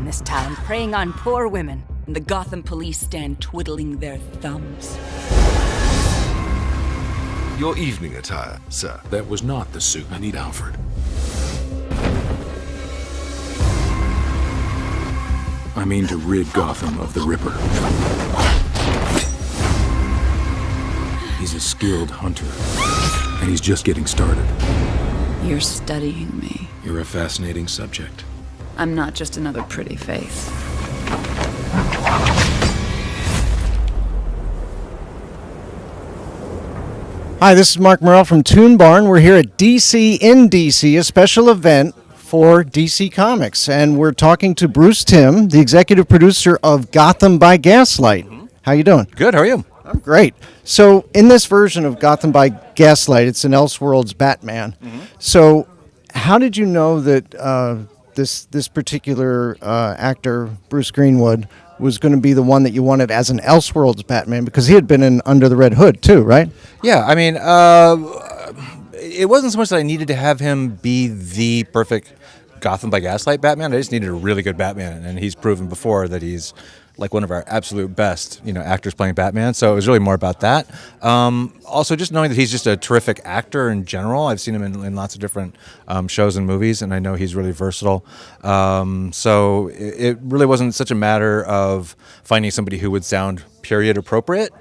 this town preying on poor women, and the Gotham police stand twiddling their thumbs. Your evening attire, sir. That was not the suit. I need Alfred. I mean to rid Gotham of the Ripper. He's a skilled hunter, and he's just getting started. You're studying me. You're a fascinating subject. I'm not just another pretty face. Hi, this is Marc Morrell from ToonBarn. We're here at DC in DC, a special event for DC Comics, and we're talking to Bruce Timm, the executive producer of Gotham by Gaslight. How you doing? Good, how are you? I'm great. So, in this version of Gotham by Gaslight, it's an Elseworlds Batman. So, how did you know that this particular actor, Bruce Greenwood, was going to be the one that you wanted as an Elseworlds Batman? Because he had been in Under the Red Hood, too, right? Yeah, I mean, it wasn't so much that I needed to have him be the perfect Gotham by Gaslight Batman. I just needed a really good Batman, and he's proven before that he's like one of our absolute best, actors playing Batman. So it was really more about that. Also, just knowing that he's just a terrific actor in general. I've seen him in lots of different shows and movies, and I know he's really versatile. So it really wasn't such a matter of finding somebody who would sound period appropriate,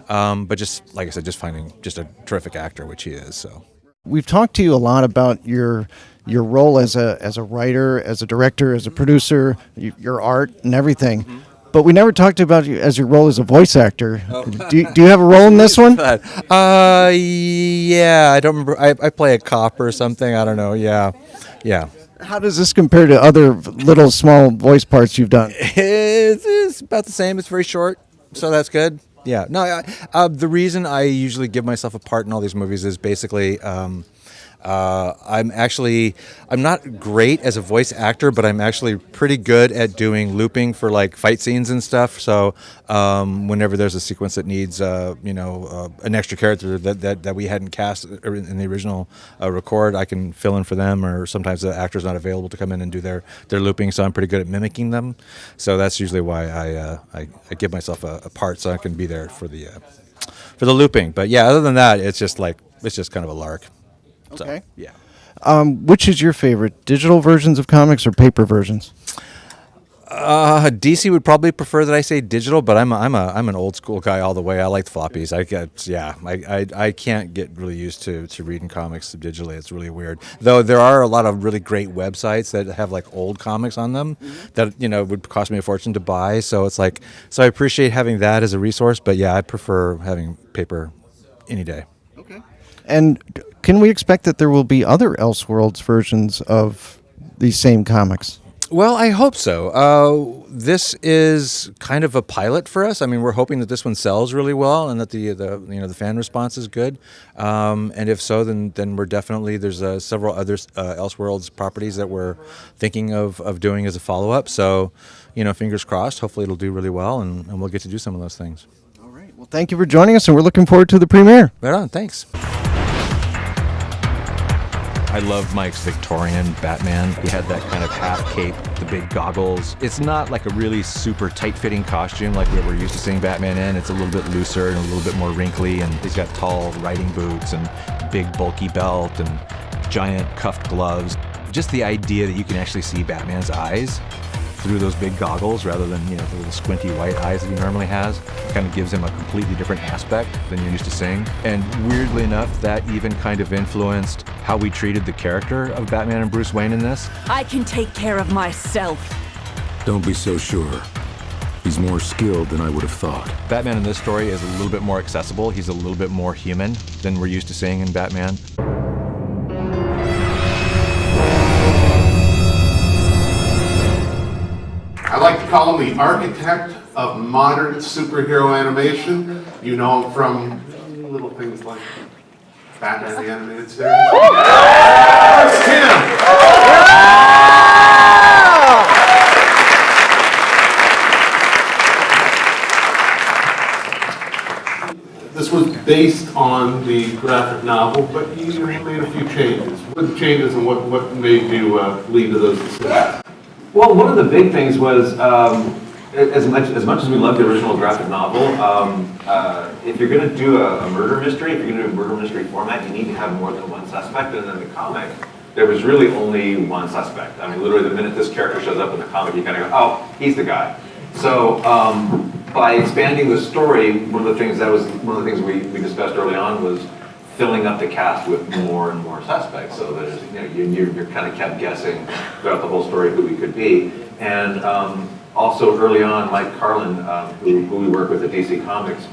but just, like I said, just finding just a terrific actor, which he is. So we've talked to you a lot about your role as a writer, as a director, as a producer, your art and everything. But we never talked about you as your role as a voice actor. Oh. Do you have a role in this one? Yeah, I don't remember. I play a cop or something. I don't know. Yeah. How does this compare to other little small voice parts you've done? It's about the same. It's very short, so that's good. Yeah. No, the reason I usually give myself a part in all these movies is basically I'm not great as a voice actor, but I'm actually pretty good at doing looping for like fight scenes and stuff. So whenever there's a sequence that needs an extra character that we hadn't cast in the original record, I can fill in for them, or sometimes the actor's not available to come in and do their looping, so I'm pretty good at mimicking them. So that's usually why I give myself a part, so I can be there for the looping. But yeah, other than that, it's just kind of a lark. Okay. So, yeah. Which is your favorite, digital versions of comics or paper versions? DC would probably prefer that I say digital, but I'm an old school guy all the way. I like the floppies. I can't get really used to reading comics digitally. It's really weird. Though there are a lot of really great websites that have like old comics on them that would cost me a fortune to buy. So it's like, so I appreciate having that as a resource. But yeah, I prefer having paper any day. Okay. And can we expect that there will be other Elseworlds versions of these same comics? Well, I hope so. This is kind of a pilot for us. I mean, we're hoping that this one sells really well and that the fan response is good. And if so, then we're definitely, there's several other Elseworlds properties that we're thinking of doing as a follow-up. So, fingers crossed. Hopefully it'll do really well, and we'll get to do some of those things. All right. Well, thank you for joining us, and we're looking forward to the premiere. Right on. Thanks. I love Mike's Victorian Batman. He had that kind of half cape, the big goggles. It's not like a really super tight-fitting costume like what we're used to seeing Batman in. It's a little bit looser and a little bit more wrinkly, and he's got tall riding boots and big bulky belt and giant cuffed gloves. Just the idea that you can actually see Batman's eyes through those big goggles rather than the little squinty white eyes that he normally has kind of gives him a completely different aspect than you're used to seeing. And weirdly enough, that even kind of influenced how we treated the character of Batman and Bruce Wayne in this. I can take care of myself. Don't be so sure. He's more skilled than I would have thought. Batman in this story is a little bit more accessible. He's a little bit more human than we're used to seeing in Batman. I like to call him the architect of modern superhero animation. You know him from little things like Batman the Animated Series. That's Timm. This was based on the graphic novel, but you made a few changes. What changes and what made you lead to those decisions? Well, one of the big things was, as much as we love the original graphic novel, if you're going to do a murder mystery, if you're going to do a murder mystery format, you need to have more than one suspect. And in the comic, there was really only one suspect. I mean, literally, the minute this character shows up in the comic, you kind of go, oh, he's the guy. So by expanding the story, one of the things we discussed early on was filling up the cast with more and more suspects, so that you're kind of kept guessing throughout the whole story who we could be. And also early on, Mike Carlin, who we work with at DC Comics,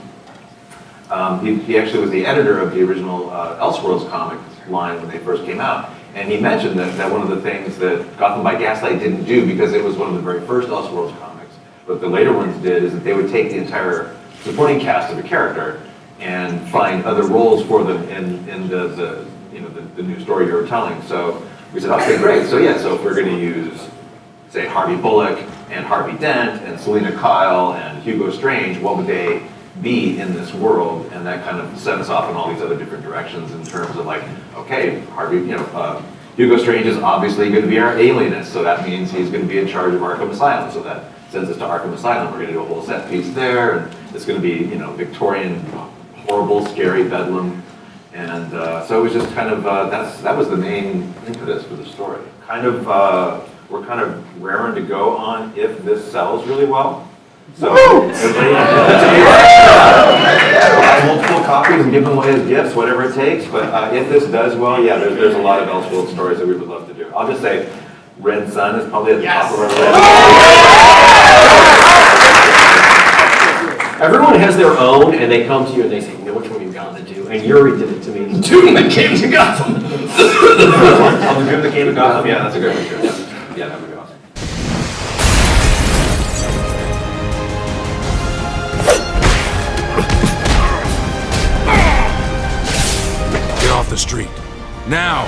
he actually was the editor of the original Elseworlds comic line when they first came out. And he mentioned that one of the things that Gotham by Gaslight didn't do, because it was one of the very first Elseworlds comics, but the later ones did, is that they would take the entire supporting cast of a character and find other roles for them in the new story you were telling. So we said, okay, great. So yeah, so if we're going to use, say, Harvey Bullock and Harvey Dent and Selena Kyle and Hugo Strange, what would they be in this world? And that kind of set us off in all these other different directions in terms of like, okay, Hugo Strange is obviously going to be our alienist, so that means he's going to be in charge of Arkham Asylum. So that sends us to Arkham Asylum. We're going to do a whole set piece there, and it's going to be, Victorian, horrible, scary bedlam. And so it was just kind of, that was the main impetus for the story. We're kind of raring to go on if this sells really well. So everybody buy multiple copies and give them away as gifts, whatever it takes. But if this does well, yeah, there's a lot of Elseworlds stories that we would love to do. I'll just say Red Sun is probably at the top of our list. Everyone has their own, and they come to you and they say, which one you've got to do? And Yuri did it to me. The Doom that came to Gotham. Oh, the Doom that came to Gotham? Yeah, that's a good one, too. Yeah, that would be awesome. Get off the street. Now!